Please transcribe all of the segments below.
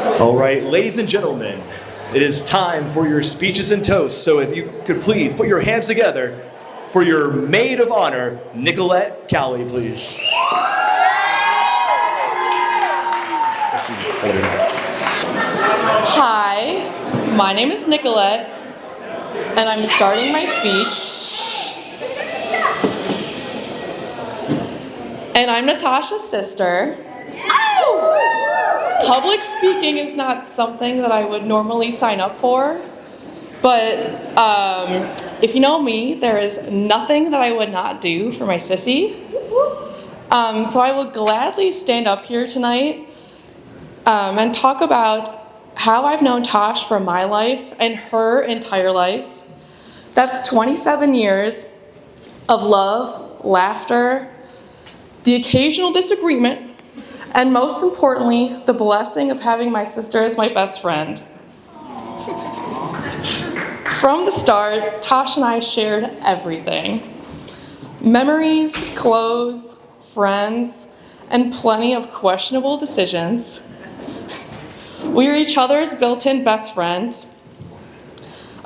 All right, ladies and gentlemen, it is time for your speeches and toasts. So if you could please put your hands together for your maid of honor, Nicolette Cowley, please. Hi, my name is Nicolette, and I'm starting my speech. And I'm Natasha's sister. Public speaking is not something that I would normally sign up for, but if you know me, there is nothing that I would not do for my sissy. So I will gladly stand up here tonight and talk about how I've known Tosh for my life and her entire life. That's 27 years of love, laughter, the occasional disagreement, and most importantly, the blessing of having my sister as my best friend. From the start, Tosh and I shared everything. Memories, clothes, friends, and plenty of questionable decisions. We are each other's built-in best friend.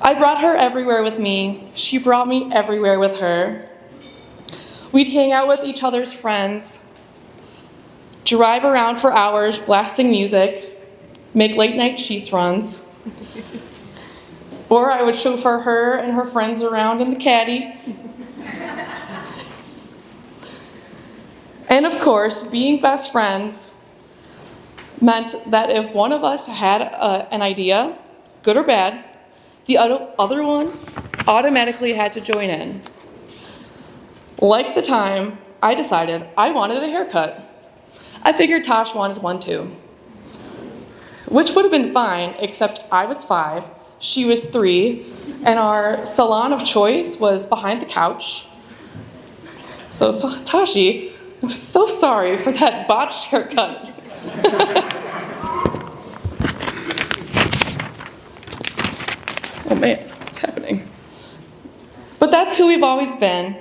I brought her everywhere with me. She brought me everywhere with her. We'd hang out with each other's friends, drive around for hours blasting music, make late-night sheets runs. Or I would chauffeur her and her friends around in the caddy. And of course, being best friends meant that if one of us had an idea, good or bad, the other one automatically had to join in. Like the time I decided I wanted a haircut. I figured Tosh wanted one too. Which would have been fine, except I was 5, she was 3, and our salon of choice was behind the couch. So Tashi, I'm so sorry for that botched haircut. Oh man, what's happening? But that's who we've always been.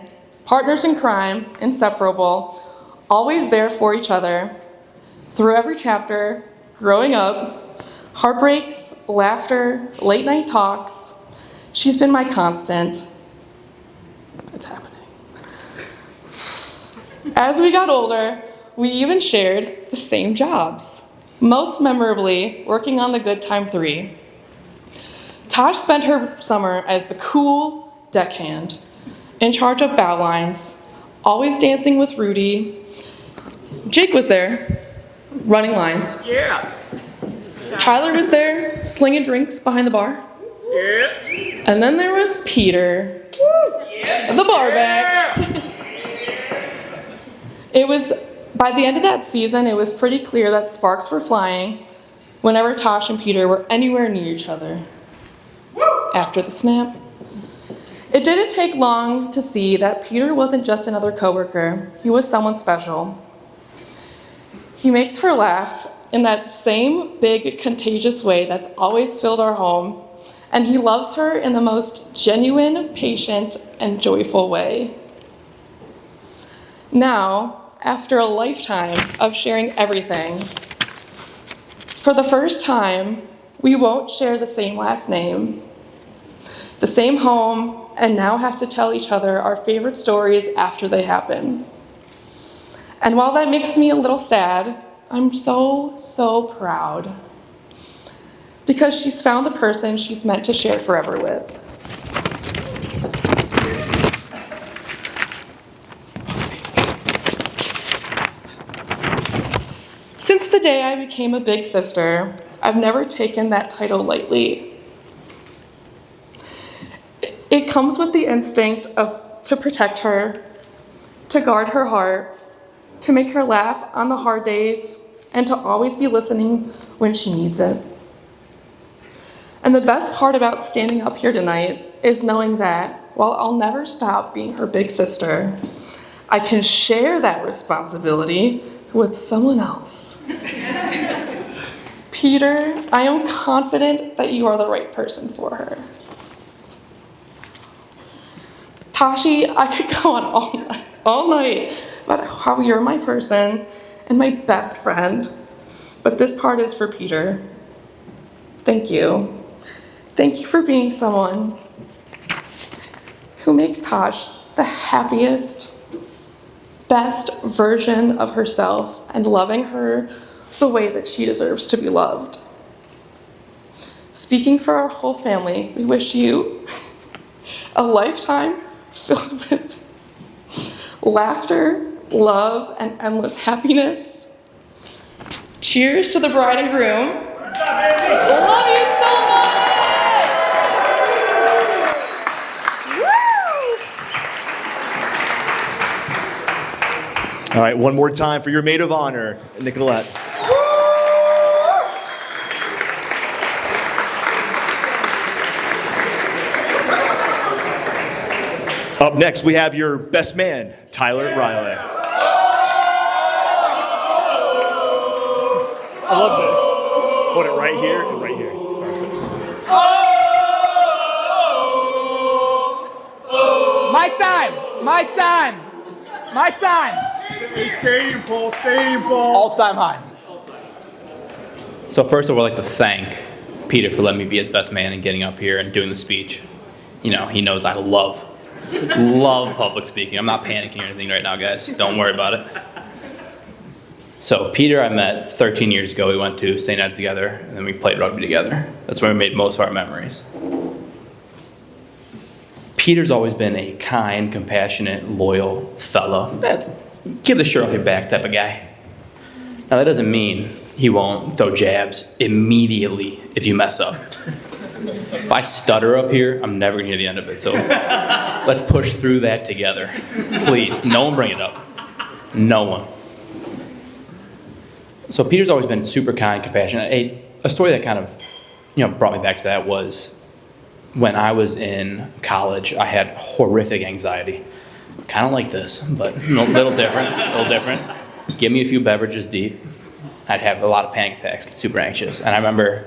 Partners in crime, inseparable, always there for each other. Through every chapter, growing up, heartbreaks, laughter, late night talks, she's been my constant. It's happening. As we got older, we even shared the same jobs, most memorably working on the Good Time 3. Tosh spent her summer as the cool deckhand, in charge of bow lines, always dancing with Rudy. Jake was there, running lines. Yeah. Tyler was there, slinging drinks behind the bar. Yeah. And then there was Peter, the bar back. It was, by the end of that season, it was pretty clear that sparks were flying whenever Tosh and Peter were anywhere near each other. After the snap. It didn't take long to see that Peter wasn't just another coworker, he was someone special. He makes her laugh in that same big, contagious way that's always filled our home, and he loves her in the most genuine, patient, and joyful way. Now, after a lifetime of sharing everything, for the first time, we won't share the same last name, the same home, and now have to tell each other our favorite stories after they happen. And while that makes me a little sad, I'm so proud. Because she's found the person she's meant to share forever with. Since the day I became a big sister, I've never taken that title lightly. It comes with the instinct to protect her, to guard her heart, to make her laugh on the hard days, and to always be listening when she needs it. And the best part about standing up here tonight is knowing that while I'll never stop being her big sister, I can share that responsibility with someone else. Peter, I am confident that you are the right person for her. Tashi, I could go on all night about how you're my person and my best friend, but this part is for Peter. Thank you. Thank you for being someone who makes Tosh the happiest, best version of herself and loving her the way that she deserves to be loved. Speaking for our whole family, we wish you a lifetime filled with laughter, love, and endless happiness. Cheers to the bride and groom. Love you so much! All right, one more time for your maid of honor, Nicolette. Up next, we have your best man, Tyler Riley. I love this. Put it right here and right here. My time! My time! My time! Stadium poll. All-time high. So first of all, I'd like to thank Peter for letting me be his best man and getting up here and doing the speech. You know, he knows I love public speaking. I'm not panicking or anything right now, guys. Don't worry about it. So Peter I met 13 years ago. We went to St. Ed's together, and then we played rugby together. That's where we made most of our memories. Peter's always been a kind, compassionate, loyal fellow. Give the shirt off your back type of guy. Now that doesn't mean he won't throw jabs immediately if you mess up. If I stutter up here, I'm never gonna hear the end of it. So let's push through that together. Please, no one bring it up. No one. So Peter's always been super kind, compassionate. A story that kind of, brought me back to that was when I was in college, I had horrific anxiety. Kind of like this, but a little different. Give me a few beverages deep. I'd have a lot of panic attacks, get super anxious. And I remember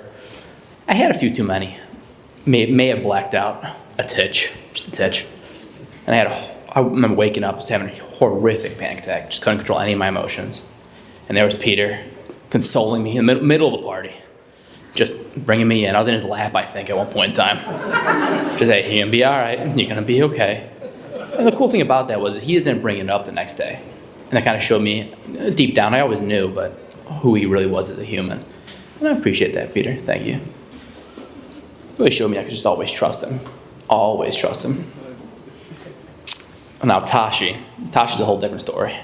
I had a few too many. May have blacked out just a titch. And I remember waking up, just having a horrific panic attack, just couldn't control any of my emotions. And there was Peter consoling me in the middle of the party, just bringing me in. I was in his lap, I think, at one point in time. Just, hey, you're gonna be all right, you're gonna be okay. And the cool thing about that was he didn't bring it up the next day. And that kind of showed me, deep down, I always knew, but who he really was as a human. And I appreciate that, Peter, thank you. Really showed me I could just always trust him. Always trust him. Now, Tashi's a whole different story.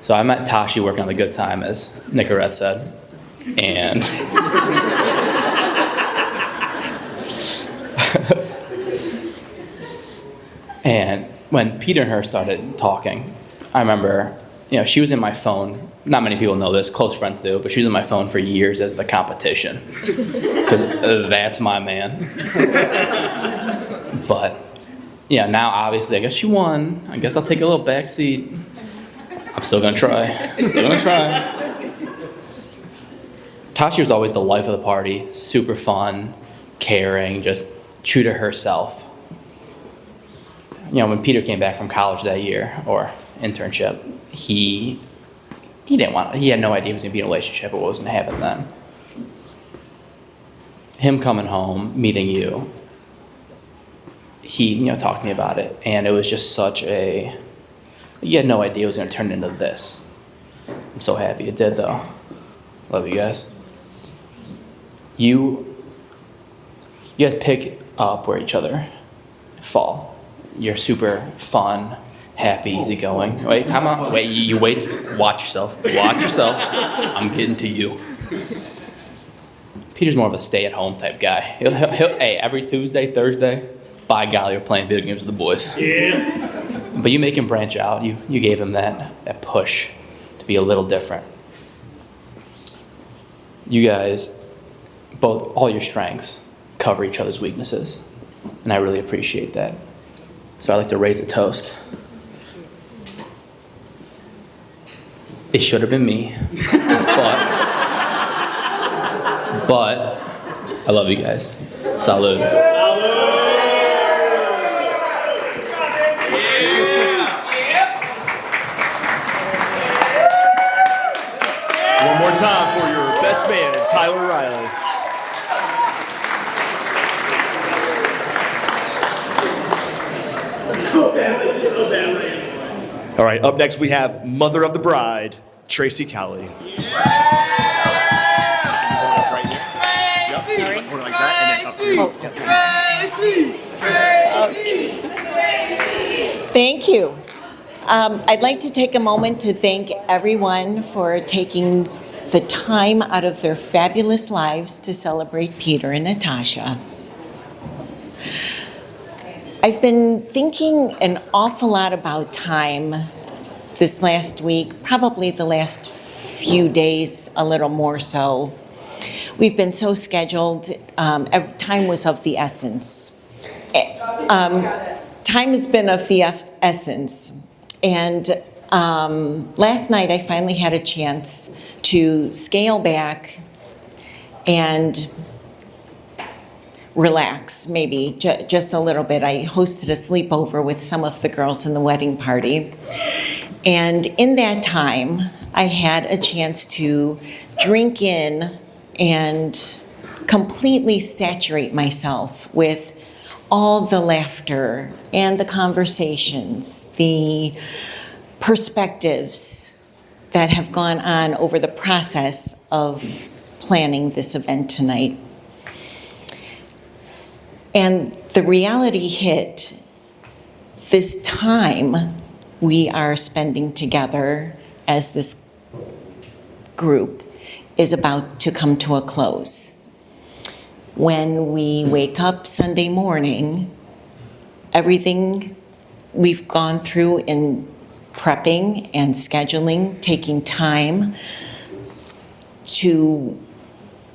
So I met Tashi working on the Good Time, as Nicolette said. And and when Peter and her started talking, I remember, she was in my phone. Not many people know this, close friends do, but she was in my phone for years as the competition. Because that's my man. But, now obviously, I guess she won. I guess I'll take a little back seat. I'm still gonna try. Tashi was always the life of the party, super fun, caring, just true to herself. When Peter came back from college that year, or internship, he had no idea he was gonna be in a relationship or what was gonna happen then. Him coming home, meeting you, he, talked to me about it, and it was just you had no idea it was gonna turn into this. I'm so happy it did, though. Love you guys. You guys pick up where each other fall. You're super fun, happy, easygoing. Wait, time out. Wait, you wait. Watch yourself. I'm getting to you. Peter's more of a stay-at-home type guy. He'll hey, every Tuesday, Thursday, by golly, we're playing video games with the boys. Yeah. But you make him branch out. You gave him that push to be a little different. You guys, all your strengths cover each other's weaknesses. And I really appreciate that. So I'd like to raise a toast. It should have been me, but I love you guys. Salud. One more time for your best best man, Tyler Riley. All right, up next we have Mother of the Bride, Tracy Cowley. Thank you. I'd like to take a moment to thank everyone for taking the time out of their fabulous lives to celebrate Peter and Natasha. I've been thinking an awful lot about time this last week, probably the last few days, a little more so. We've been so scheduled. Time was of the essence. Time has been of the essence. And last night I finally had a chance to scale back and relax, maybe just a little bit. I hosted a sleepover with some of the girls in the wedding party. And in that time, I had a chance to drink in and completely saturate myself with all the laughter and the conversations, the perspectives that have gone on over the process of planning this event tonight. And the reality hit. This time we are spending together as this group is about to come to a close. When we wake up Sunday morning, everything we've gone through in prepping and scheduling, taking time to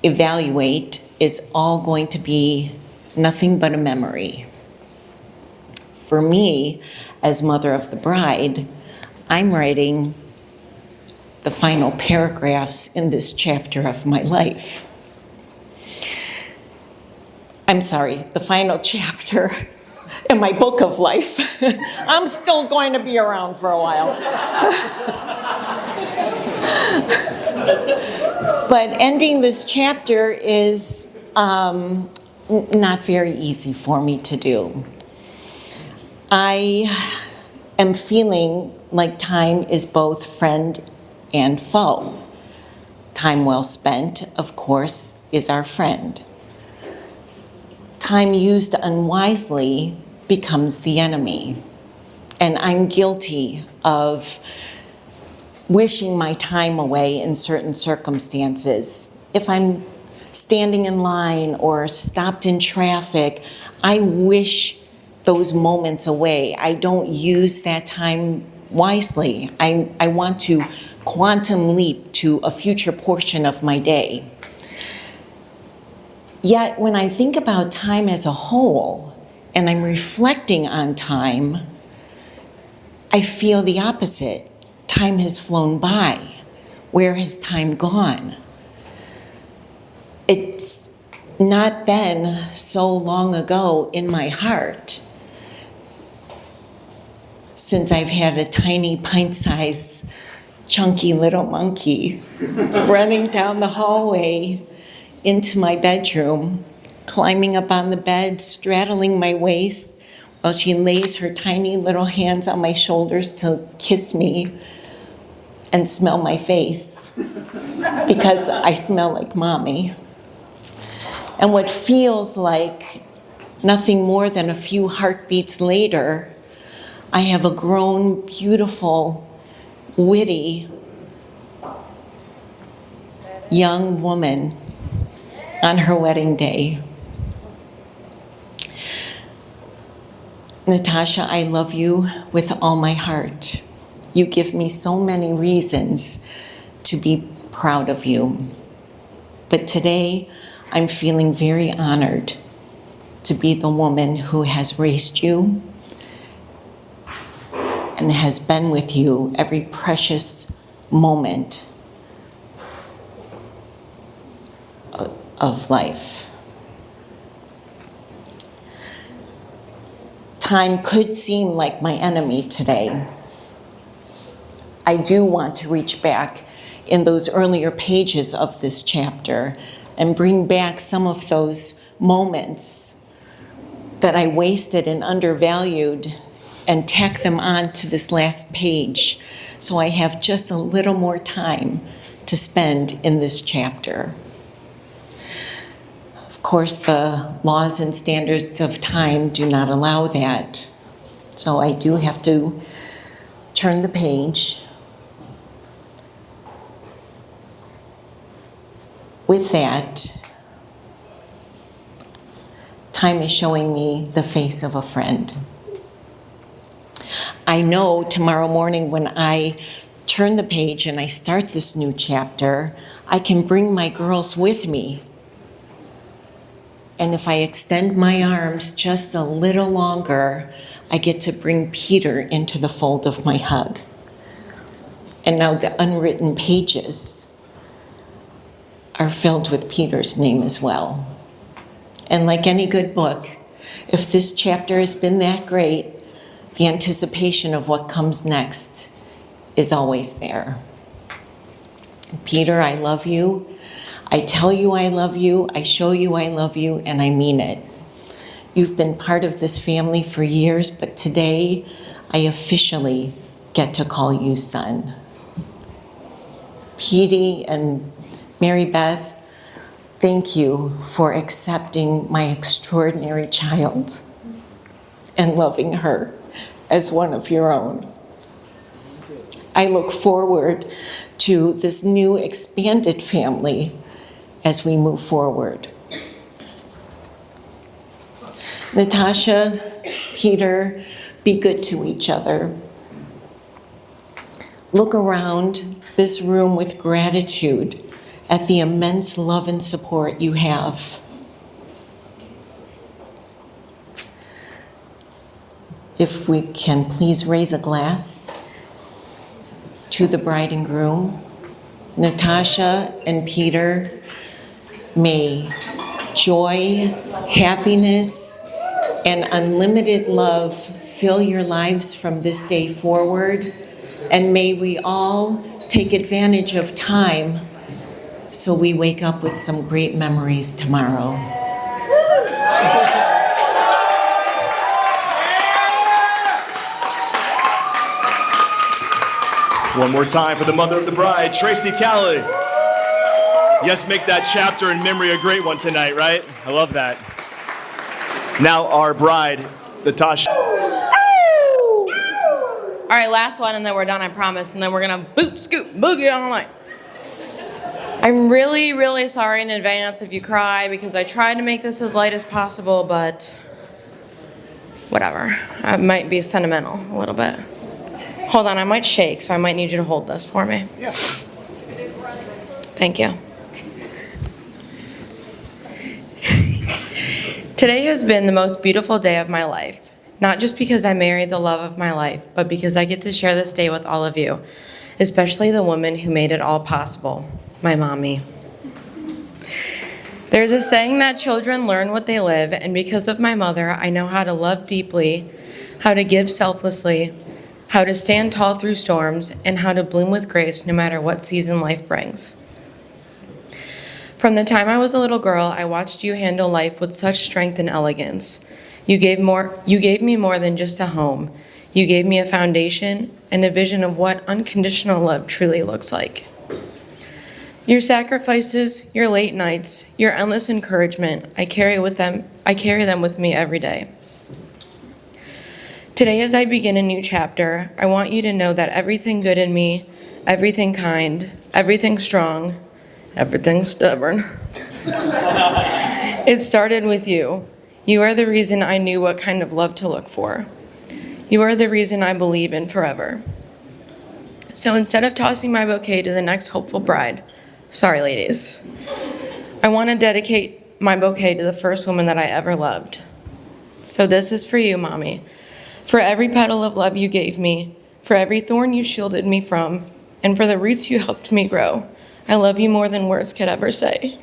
evaluate, is all going to be nothing but a memory. For me, as mother of the bride, I'm writing the final paragraphs in this chapter of my life. I'm sorry, the final chapter in my book of life. I'm still going to be around for a while. But ending this chapter is not very easy for me to do. I am feeling like time is both friend and foe. Time well spent, of course, is our friend. Time used unwisely becomes the enemy. And I'm guilty of wishing my time away in certain circumstances. If I'm standing in line or stopped in traffic, I wish those moments away. I don't use that time wisely. I want to quantum leap to a future portion of my day. Yet when I think about time as a whole, and I'm reflecting on time, I feel the opposite. Time has flown by. Where has time gone? It's not been so long ago in my heart since I've had a tiny pint-sized, chunky little monkey running down the hallway into my bedroom, climbing up on the bed, straddling my waist while she lays her tiny little hands on my shoulders to kiss me and smell my face because I smell like mommy. And what feels like nothing more than a few heartbeats later, I have a grown, beautiful, witty, young woman on her wedding day. Natasha, I love you with all my heart. You give me so many reasons to be proud of you. But today, I'm feeling very honored to be the woman who has raised you and has been with you every precious moment of life. Time could seem like my enemy today. I do want to reach back in those earlier pages of this chapter and bring back some of those moments that I wasted and undervalued and tack them on to this last page so I have just a little more time to spend in this chapter. Of course, the laws and standards of time do not allow that, so I do have to turn the page. With that, time is showing me the face of a friend. I know tomorrow morning when I turn the page and I start this new chapter, I can bring my girls with me. And if I extend my arms just a little longer, I get to bring Peter into the fold of my hug. And now the unwritten pages are filled with Peter's name as well. And like any good book, if this chapter has been that great, the anticipation of what comes next is always there. Peter, I love you. I tell you I love you. I show you I love you, and I mean it. You've been part of this family for years, but today I officially get to call you son. Petey and Mary Beth, thank you for accepting my extraordinary child and loving her as one of your own. I look forward to this new expanded family as we move forward. Natasha, Peter, be good to each other. Look around this room with gratitude at the immense love and support you have. If we can please raise a glass to the bride and groom, Natasha and Peter, may joy, happiness, and unlimited love fill your lives from this day forward, and may we all take advantage of time so we wake up with some great memories tomorrow. One more time for the mother of the bride, Tracy Callie. Yes, make that chapter in memory a great one tonight, right? I love that. Now our bride, Natasha. All right, last one, and then we're done, I promise. And then we're gonna boot, scoot, boogie all night. I'm really, really sorry in advance if you cry, because I tried to make this as light as possible, but whatever. I might be sentimental a little bit. Hold on, I might shake, so I might need you to hold this for me. Yeah. Thank you. Today has been the most beautiful day of my life. Not just because I married the love of my life, but because I get to share this day with all of you, especially the woman who made it all possible, my mommy. There's a saying that children learn what they live, and because of my mother, I know how to love deeply, how to give selflessly, how to stand tall through storms, and how to bloom with grace no matter what season life brings. From the time I was a little girl, I watched you handle life with such strength and elegance. You gave me more than just a home. You gave me a foundation and a vision of what unconditional love truly looks like. Your sacrifices, your late nights, your endless encouragement, I carry them with me every day. Today, as I begin a new chapter, I want you to know that everything good in me, everything kind, everything strong, everything stubborn, it started with you. You are the reason I knew what kind of love to look for. You are the reason I believe in forever. So instead of tossing my bouquet to the next hopeful bride, sorry ladies, I want to dedicate my bouquet to the first woman that I ever loved. So this is for you, Mommy. For every petal of love you gave me, for every thorn you shielded me from, and for the roots you helped me grow. I love you more than words could ever say.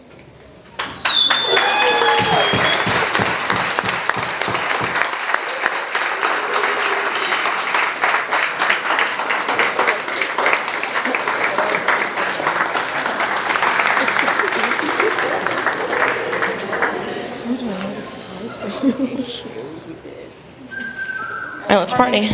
All right, let's party.